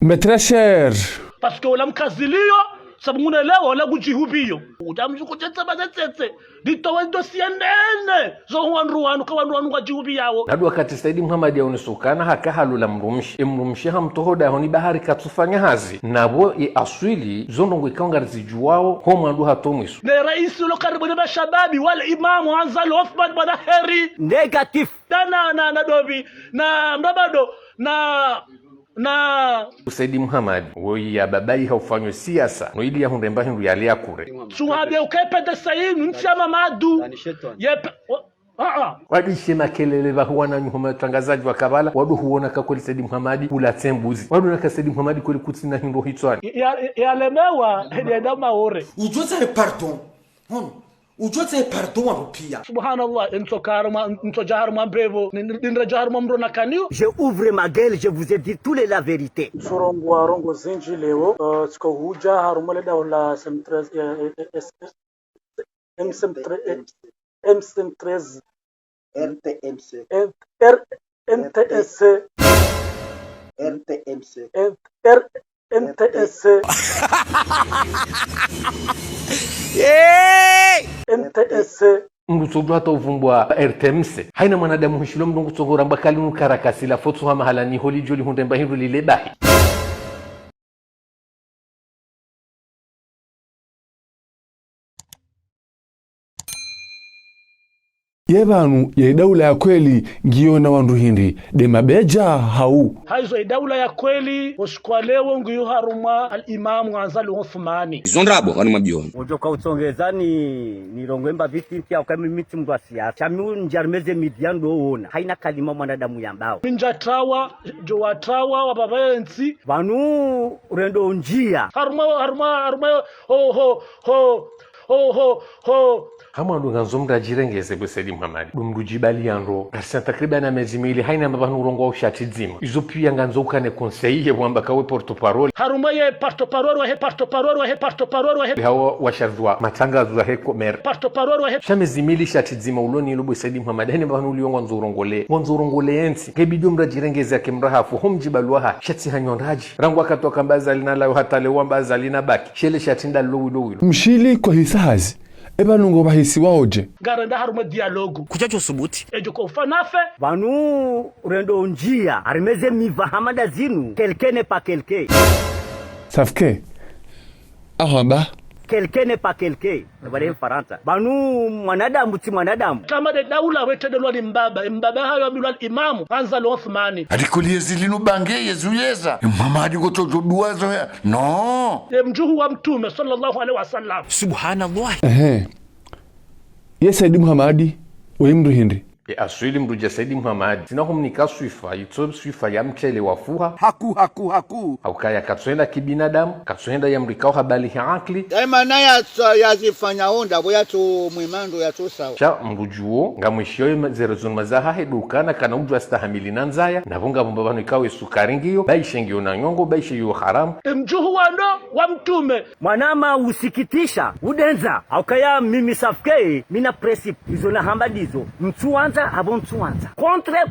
Metrasher parce que wala mkazilio sababu unaelewa wala kujihubio utamjukutetsa bazetsetse ditowe siendene zo wanruwanu kwa wanruwanu kujihubiyao nadu wakati Saidi Muhammad yaunisukana hakahalula mrumshi hamtohoda honi bahari katufanya hazi nabo aswili zondongo ikanga zijuwao ho mwandu hatomwisu ne rais lo karibu na shababi wala imamu Azali Othman bwana heri negatif na dobi na mdabado na Saidi Muhammad woi ya babai haufanywe siasa no ili ya hundemba hindu ya lia kure suhabe ukepete sayinu nchama madu yepe wadishe makelele bahuwana nyuma tangazaji wa kabala wadu huona kakweli Saidi Muhammad ula tembuzi wadu naka Saidi Muhammad kweli kutsina hindu hitswani yalemewa hedienda maore ujoza pardon ujoza pardon rupia subhanallah entojarma brevo ndinrajarma mrona kaniu je ouvre ma gueule, je vous ai dit tous les la vérité surongwa rongo zinji leo tsko huja harumole dawla M13 MC13 RTMC MTS MTS mrusodu hata uvumbwa RTMC haina mwanadamu hishilo mdungu tsohora mbakali nukarakasi la fotu ha mahala ni holi joli hundemba hindu lilebahi yebanu ya daula ya kweli ngiona wandu hindi de mabeja hau haizo daula ya kweli usikwalewo ngiyo haruma al-Imam Azali Othmani zondrabo wanu mabioni ujoka utsongezani rongwemba viti tia kama miti mwa siasa chamu njarmeze midiando uona haina kalima mwanadamu yambao minjatawa jowatawa wababensi vanu urendo njia haruma ho hama ndo nganzomra jirengeze bo Saidi Muhammad dumdu jibali yanro garsan takriban amezi mili haina mabanu rongo ushati dzima izo pia nganzo ukane conseiller wamba kawe porte-parole haruma ye porte-parole hawa washadwa matangazo ya hekomer porte-parole shamezi mili shati dzima uloni lubo Saidi Muhammad haina mabanu uliongo nzurongole ensi kebidio mra jirengeze yake mrahafu hom jibalwaha shati hanyondaji rangu akatoka mbazali na layo hata lewa mbazali na baki shele shati ndalo mshili kwa hisahazi ebanungo bahisi waoje garanda haruma dialogu kuchacho subuti ejo ko fanafe vanu urendo njia arimeze miva hamada zinu quelqu'un n'est pas quelqu'un safke ahamba quelqu'un n'est pas quelqu'un bale Faransa vanu mwanadamu ti mwanadamu kama de daula wetedelwa ni mbaba hayo abilwa al-Imam Azali Othmani adikulie zilinu bange yezuyeza Muhammad gotojo duazo ya no mjuhu wa mtume sallallahu alaihi wasallam subhanallah ye Saidi Muhammad wemru hindi aswili mruja Saidi Muhammad sinahum nikaswifa yitso swifa ya mchele wafuha haku au kaya katswenda kibinadamu katswenda ya mrikao habali ya akli daima naya yazifanya onda boya to mwimando ya to sawa cha mrujuo ngamwishoye zerozun mazaha hedukana kana ujwa stahamili nanzaya navunga bomba banu ikawe sukari ngiyo baishengio na nyongo baishiyo haramu mjuhu wa mtume mwanama usikitisha udenza au kaya mimi safke mina principe izo na hambadizo mtuanza abontuanza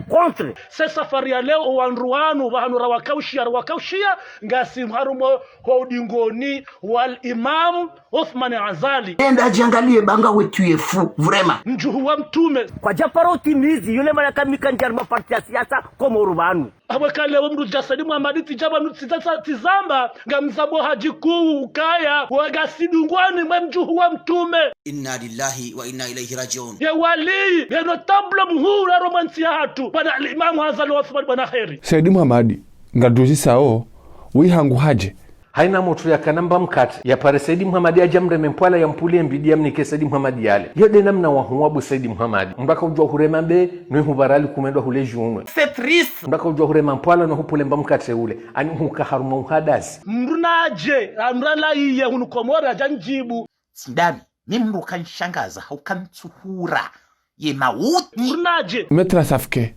contre se safari ya leo wanruanu bahanura wakaushia ngasi harumo kwa udingoni wal Imam Othman Azali enda jiangalie banga wetu yefu vrema mjuhu wa mtume kwa japaro timizi yule malakamika njarma parti ya siasa komo rubanu abakale wa mruja Saidi Muhammad tijaba nutsitsa tizamba ngamzabo haji kuu ukaya wagasidungwani mjuhu wa mtume inna lillahi wa inna ilayhi rajiun ya wali ya notable muhura romansi hatu bana al-Imam Azali Othman bana khairi Saidi Muhammad ngaduzi sao wihangu haje haina moto ya kanamba mkati ya pare Saidi Muhammad ya jamre mempwala ya mpuli mbidi ya mnike Saidi Muhammad yale yode namna wahuwabu Saidi Muhammad mbaka ujua hurema mbe nwe hubarali kumendwa hule juunwe c'est triste mbaka ujua hurema mpwala na hupule mba mkate ule ani huka haruma uhadasi mrunaje amrala iye hunukomora janjibu sindani ni mru kanshangaza haukamtsuhura ye mauti mrunaje metra safke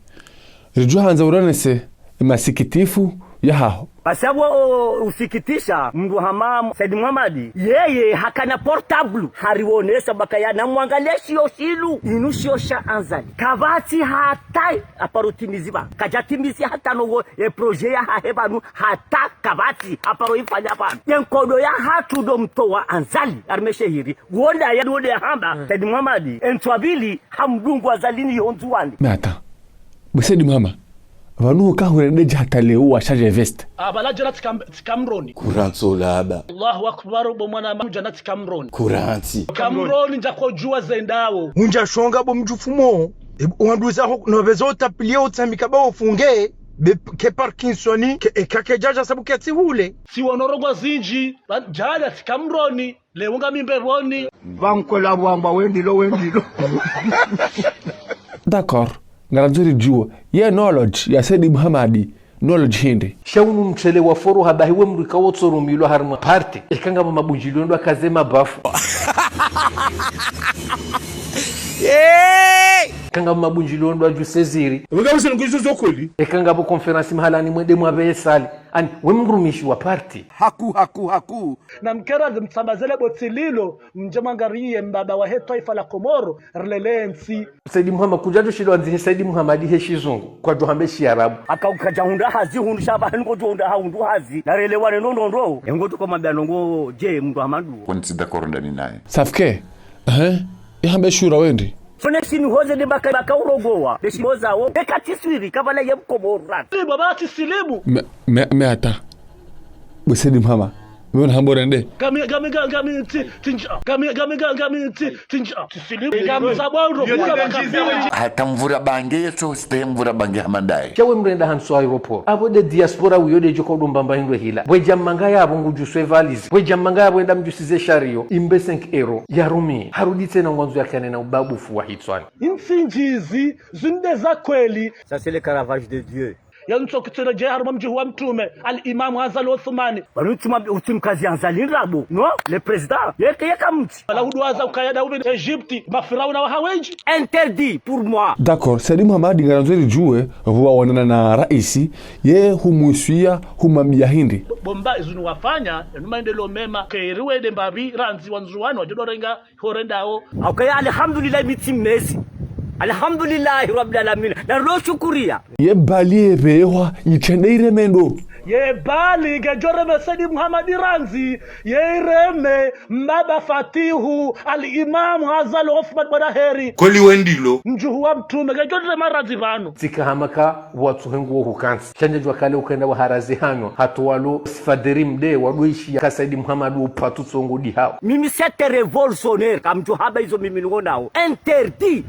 rijua hanza uranese masikitifu yahaho Basi hapo usikitisha mndu hamamu Said Muhammad yeye hakana portable harionesa bakaya na mwangalia shio shilu inusho sha anzali kabati hatai aparutimiziba kajatimizi hata no projet ya hahebanu hata kabati aparo ifanya bana yenkodo ya hatu do mtoa anzali armeshehiri wonda ya dode hamba Said Muhammad entwabili hamdungu azalini yonzuani mata Said Muhammad vanu kahurende hata leo washaje vest abala janati Cameroon Kuranso laba. Allahu akbar bo mwana janati Cameroon Kuransi. Cameroon njakojua zendawo unja shonga bo mjufumo wanduza ho novezo tapilia utsamika ba ufunge ke Parkinsoni ke kakejaja sabu kati hule si wonorogwa zinji jana Cameroon leunga mimbeboni vankola bwamba wendilo d'accord ngaranzuri jua ye knowledge ya Said Muhammad knowledge hindi shaunu mchele wa foro habahiwe mrika wotsorumilwa harma party ikanga mabunjilio ndo akazema bafu kanga mabunjilio ndo ajuseziri ngabuse nguzo kweli ekanga bo conference mahalani mwende mwabe sali ani we mrumishi wa party Haku. na mkera mtsambazele botililo mjamangariye mbaba wa taifa la Komoro relelensi Said Muhammad kujajo shilo anzi Said Muhammad heshizungu kwa johambe shiarabu akaukaja hunda hazi hundisha bahani ngo jonda haundu hazi narelewane nondondo ngo tukomambia ngo je mndu Hamadu Konsida korondani naye. safke ihambe shura wendi Fonexini hoze de baka urogowa besimoza wo ekatiswiri kabala ye Komoro baba tisilimu meata Said Muhammad mbona hamborende gami tinja tisilimu gami saboro kula bakafia Hata mvura bange yeso ste mvura bange hamandai. chawe mrenda hanso aeroport abo de diaspora uyode joko dombamba hindwe hila bwe jamanga yabo ngujuswe valizi bwe jamanga yabo enda mjusize shario imbe 5 euro ya rumi harudi tena ngwanzo yake na ubabu fuwa hitswani insinjizi zinde za kweli ça c'est le caravage de Dieu yantsokitira je harma mji wa mtume al-Imam Hazal Uthmani banutuma utimkazi anzali rabo no le président yeka mti la hudwaza ukayada ube Egypti mafirauna wa haweji interdit pour moi d'accord Said Muhammad ngaranzuri jue huwa wanana na raisi ye humuisuia humambia hindi bomba izunu wafanya maendeleo mema kairiwe de mbabi ranzi wanzuwani wajodorenga horendao akaya alhamdulillah mitimesi alhamdulillah rabbil alamin na roshukuria ye balie bewa yitendeire mendo ye bali gajore Said Muhammad ranzi ye ireme mbaba Fatihu al-Imam Hazal Uthman Baraheri Koli wendilo. mjuhu wa mtume gajore maradhi vano tika hamaka watu hengu wa hukansi chanje jwa kale ukenda wa harazi hanyo hatuwalo sifaderi mde waduishi ya Said Muhammad upatu tsongudi hao mimi c'était révolutionnaire kam tu haba hizo mimi ngonao interdit